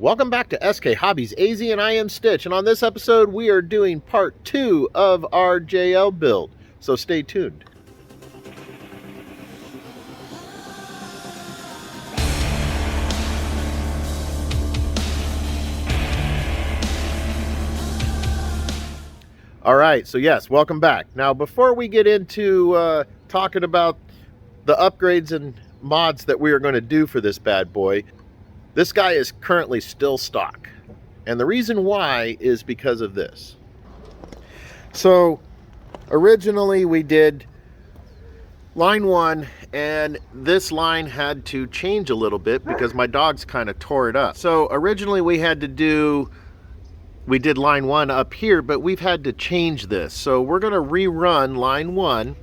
Welcome back to SK Hobbies AZ, and I am Stitch, and on this episode we are doing part 2 of our JL build, so stay tuned. Alright, so yes, welcome back. Now before we get into talking about the upgrades and mods that we are going to do for this bad boy, this guy is currently still stock. And the reason why is because of this. So originally we did line 1, and this line had to change a little bit because my dogs kind of tore it up. So originally we did line 1 up here, but we've had to change this. So we're going to rerun line 1.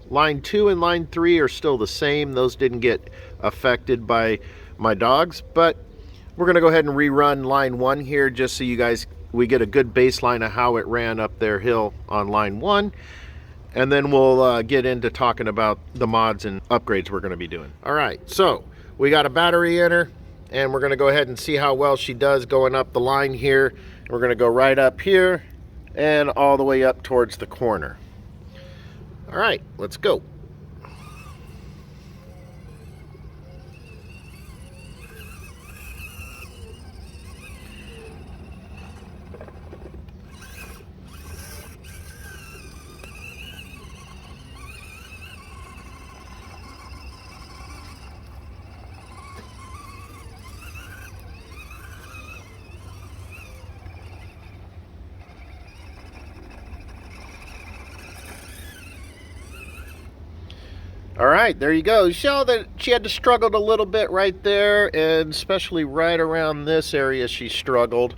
Line 2 and line 3 are still the same. Those didn't get affected by my dogs, but we're going to go ahead and rerun line 1 here just so we get a good baseline of how it ran up their hill on line 1, and then we'll get into talking about the mods and upgrades we're going to be doing. All right, so we got a battery in her, and we're going to go ahead and see how well she does going up the line here. We're going to go right up here and all the way up towards the corner. All right, let's go. All right, there you go. You saw that she had to struggle a little bit right there, and especially right around this area she struggled.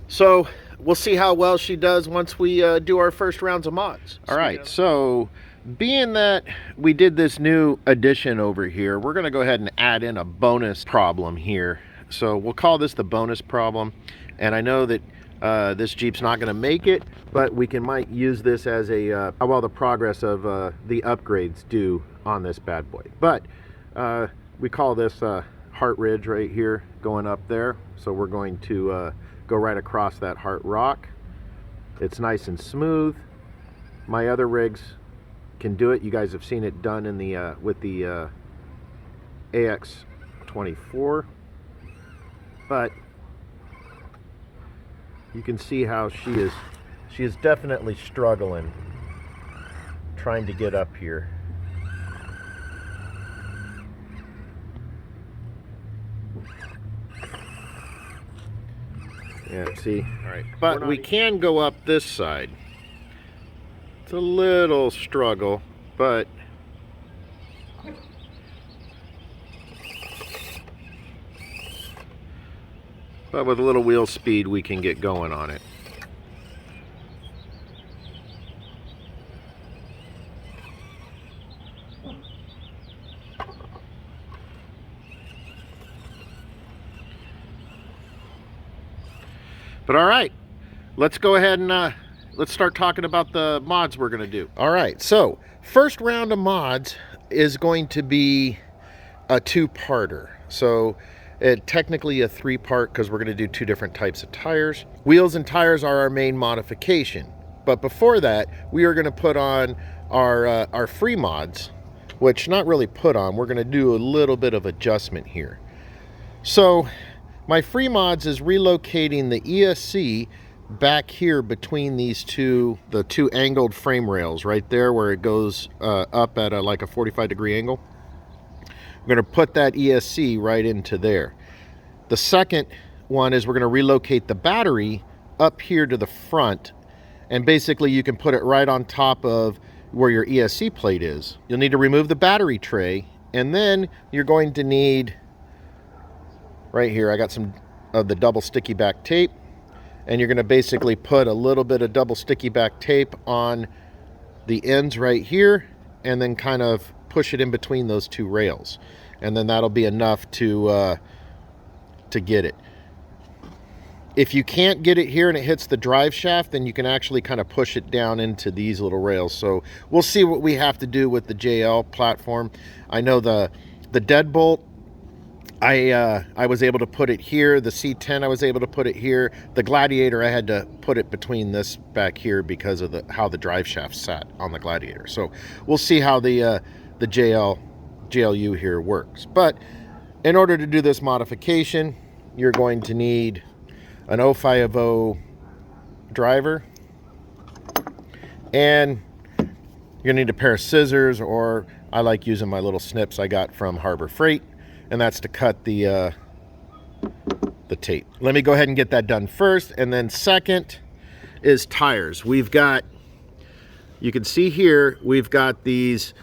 So we'll see how well she does once we do our first rounds of mods. All right, so being that we did this new addition over here, we're going to go ahead and add in a bonus problem here. So we'll call this the bonus problem, and I know that this Jeep's not going to make it, but we might use this as a how well the progress of the upgrades do on this bad boy. But we call this Heart Ridge right here going up there, so we're going to go right across that Heart Rock. It's nice and smooth. My other rigs can do it. You guys have seen it done in the with the AX24, but you can see how she is definitely struggling trying to get up here. Yeah, see? All right. But we can go up this side. It's a little struggle, but with a little wheel speed, we can get going on it. But all right, let's go ahead and let's start talking about the mods we're going to do. All right, so first round of mods is going to be a two-parter. So technically a three-part because we're going to do two different types of tires. Wheels and tires are our main modification, but before that we are going to put on our free mods, which not really put on, we're going to do a little bit of adjustment here. So my free mods is relocating the ESC back here between these the two angled frame rails right there where it goes up at like a 45-degree angle. I'm going to put that ESC right into there. The second one is we're going to relocate the battery up here to the front, and basically you can put it right on top of where your ESC plate is. You'll need to remove the battery tray, and then you're going to need, right here I got some of the double sticky back tape, and you're going to basically put a little bit of double sticky back tape on the ends right here, and then kind of push it in between those two rails, and then that'll be enough to get it. If you can't get it here and it hits the drive shaft, then you can actually kind of push it down into these little rails. So we'll see what we have to do with the JL platform. I know the deadbolt I was able to put it here. The C10 I was able to put it here. The Gladiator I had to put it between this back here because of how the drive shaft sat on the Gladiator. So we'll see how the JLU here works. But in order to do this modification, you're going to need an 050 driver, and you're gonna need a pair of scissors, or I like using my little snips I got from Harbor Freight, and that's to cut the tape. Let me go ahead and get that done first, and then second is tires. We've got, you can see here, we've got these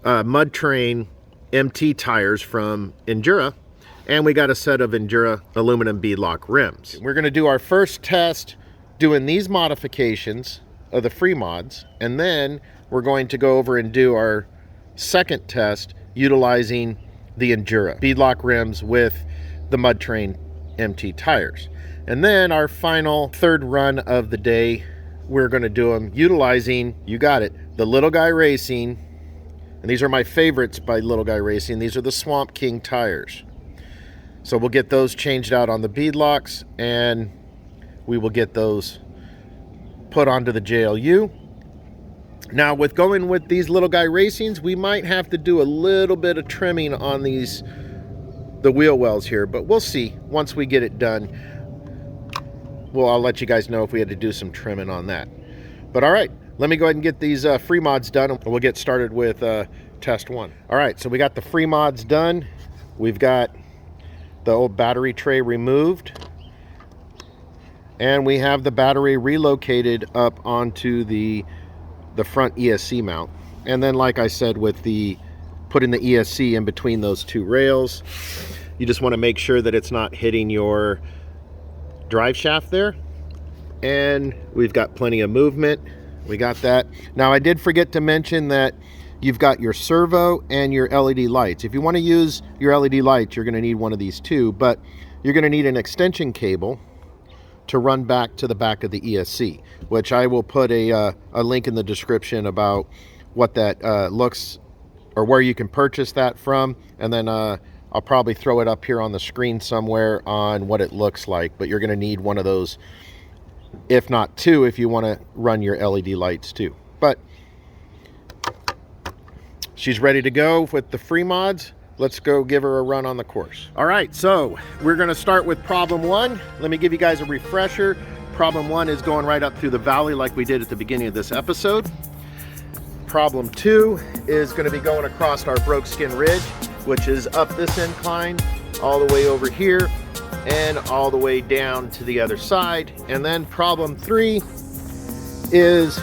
Mud Train MT tires from Endura, and we got a set of Endura aluminum beadlock rims. We're gonna do our first test doing these modifications of the free mods, and then we're going to go over and do our second test utilizing the Endura beadlock rims with the Mud Train MT tires. And then our final third run of the day, we're gonna do them utilizing, you got it, the Little Guy Racing, and these are my favorites by Little Guy Racing. These are the Swamp King tires. So we'll get those changed out on the beadlocks, and we will get those put onto the JLU. Now, with going with these Little Guy Racings, we might have to do a little bit of trimming on the wheel wells here, but we'll see once we get it done. Well, I'll let you guys know if we had to do some trimming on that. But all right, let me go ahead and get these free mods done, and we'll get started with test one. All right, so we got the free mods done. We've got the old battery tray removed, and we have the battery relocated up onto the front ESC mount. And then, like I said, with putting the ESC in between those two rails, you just want to make sure that it's not hitting your drive shaft there. And we've got plenty of movement. We got that. Now, I did forget to mention that you've got your servo and your LED lights. If you want to use your LED lights, you're going to need one of these too, but you're going to need an extension cable to run back to the back of the ESC, which I will put a link in the description about what that looks, or where you can purchase that from, and then I'll probably throw it up here on the screen somewhere on what it looks like. But you're going to need one of those, if not two, if you want to run your LED lights too. But she's ready to go with the free mods. Let's go give her a run on the course. All right, so we're gonna start with problem one. Let me give you guys a refresher. Problem one is going right up through the valley like we did at the beginning of this episode. Problem two is gonna be going across our Broke Skin Ridge, which is up this incline, all the way over here, and all the way down to the other side. And then problem three is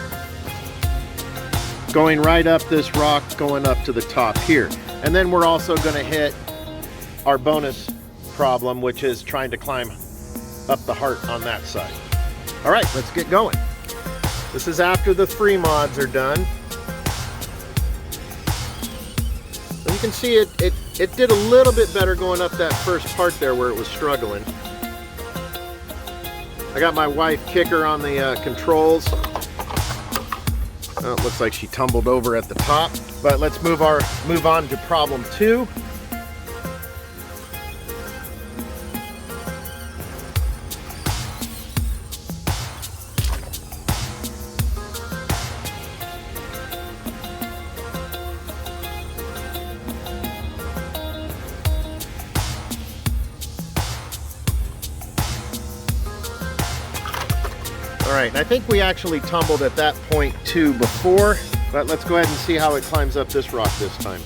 going right up this rock, going up to the top here. And then we're also going to hit our bonus problem, which is trying to climb up the heart on that side. All right, let's get going. This is after the free mods are done. So you can see it did a little bit better going up that first part there where it was struggling. I got my wife kicker on the controls. Oh, it looks like she tumbled over at the top, but let's move on to problem two. All right, and I think we actually tumbled at that point too before, but let's go ahead and see how it climbs up this rock this time.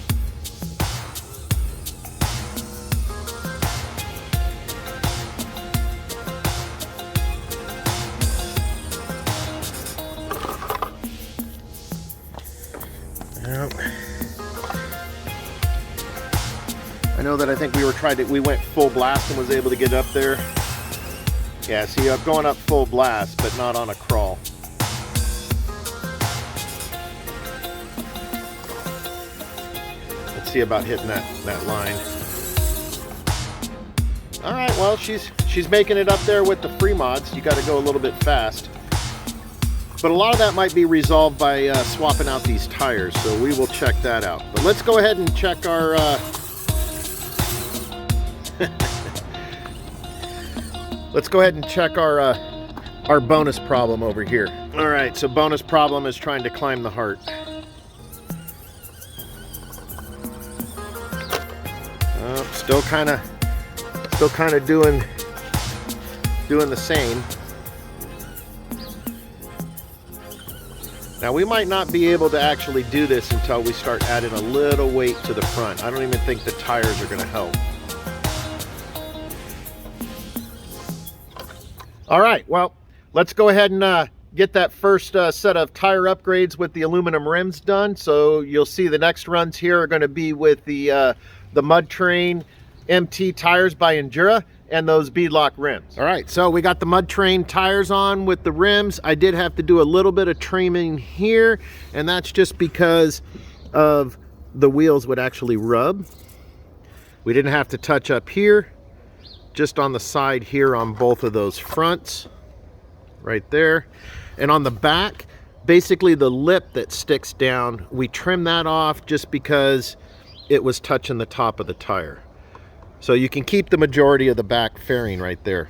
Yep. I know that I think we went full blast and was able to get up there. Yeah, see, I'm going up full blast, but not on a crawl. Let's see about hitting that line. All right, well, she's making it up there with the free mods. You got to go a little bit fast. But a lot of that might be resolved by swapping out these tires, so we will check that out. But let's go ahead and check our Let's go ahead and check our bonus problem over here. All right, so bonus problem is trying to climb the heart. Still kind of doing the same. Now we might not be able to actually do this until we start adding a little weight to the front. I don't even think the tires are going to help. All right, well, let's go ahead and get that first set of tire upgrades with the aluminum rims done. So you'll see the next runs here are going to be with the Mud Train MT tires by Endura and those beadlock rims. All right, so we got the Mud Train tires on with the rims. I did have to do a little bit of trimming here, and that's just because of the wheels would actually rub. We didn't have to touch up here, just on the side here on both of those fronts, right there. And on the back, basically the lip that sticks down, we trim that off just because it was touching the top of the tire. So you can keep the majority of the back fairing right there.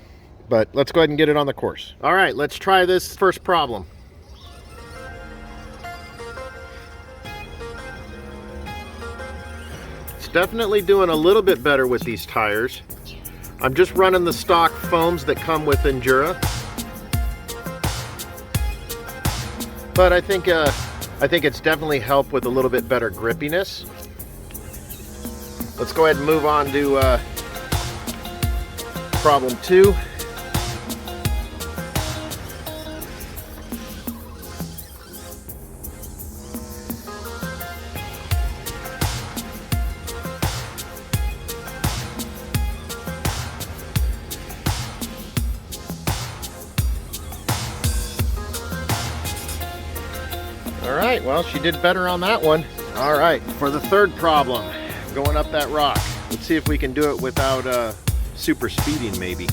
But let's go ahead and get it on the course. All right, let's try this first problem. It's definitely doing a little bit better with these tires. I'm just running the stock foams that come with Endura. But I think it's definitely helped with a little bit better grippiness. Let's go ahead and move on to problem 2. All right, well, she did better on that one. All right, for the third problem, going up that rock. Let's see if we can do it without super speeding, maybe.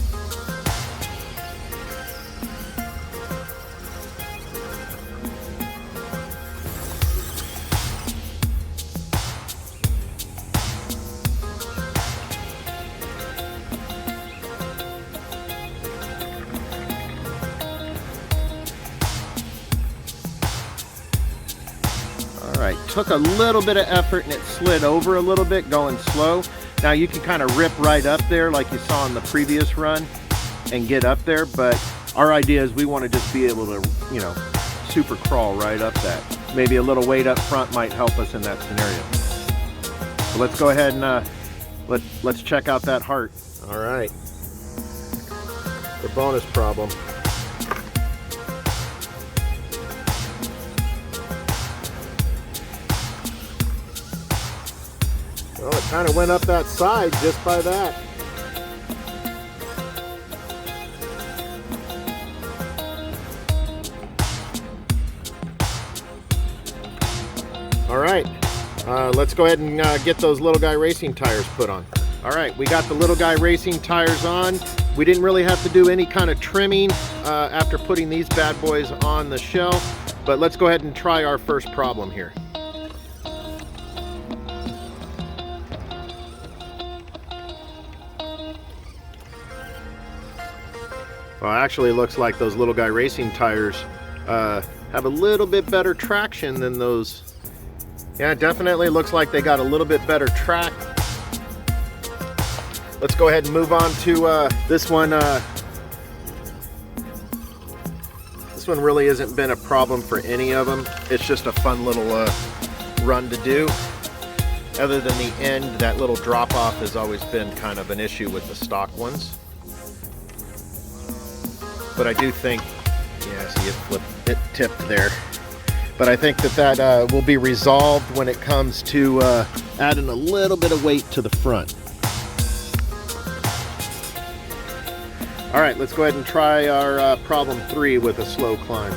Took a little bit of effort and it slid over a little bit going slow. Now you can kind of rip right up there like you saw in the previous run and get up there, but our idea is we want to just be able to, you know, super crawl right up that. Maybe a little weight up front might help us in that scenario. So let's go ahead and let's check out that heart. All right, the bonus problem. Well, it kind of went up that side just by that. All right, let's go ahead and get those Little Guy Racing tires put on. All right, we got the Little Guy Racing tires on. We didn't really have to do any kind of trimming after putting these bad boys on the shell, but let's go ahead and try our first problem here. Well, actually, it looks like those Little Guy Racing tires have a little bit better traction than those. Yeah, it definitely looks like they got a little bit better track. Let's go ahead and move on to this one. This one really hasn't been a problem for any of them. It's just a fun little run to do. Other than the end, that little drop off has always been kind of an issue with the stock ones. But I do think, yeah, see it tipped there. But I think that will be resolved when it comes to adding a little bit of weight to the front. All right, let's go ahead and try our problem 3 with a slow climb.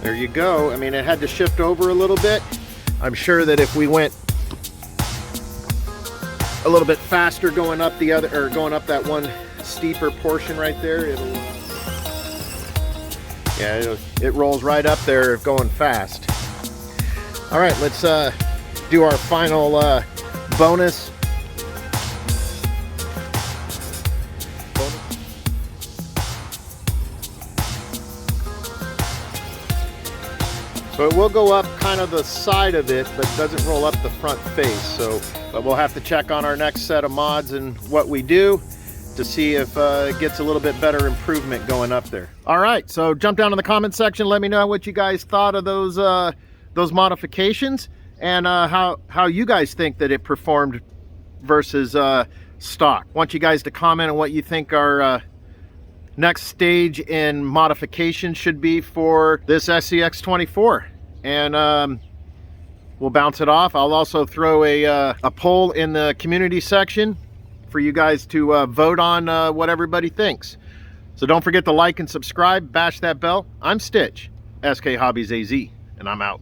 There you go. I mean, it had to shift over a little bit. I'm sure that if we went a little bit faster going up the other, or going up that one steeper portion right there, it'll Yeah, it rolls right up there going fast. All right, let's do our final bonus. So it will go up kind of the side of it, but doesn't roll up the front face. So, but we'll have to check on our next set of mods and what we do to see if it gets a little bit better improvement going up there. All right, so jump down in the comment section. Let me know what you guys thought of those modifications and how you guys think that it performed versus stock. I want you guys to comment on what you think our next stage in modification should be for this SCX24, and we'll bounce it off. I'll also throw a poll in the community section for you guys to vote on what everybody thinks. So don't forget to like and subscribe, bash that bell. I'm Stitch, SK Hobbies AZ, and I'm out.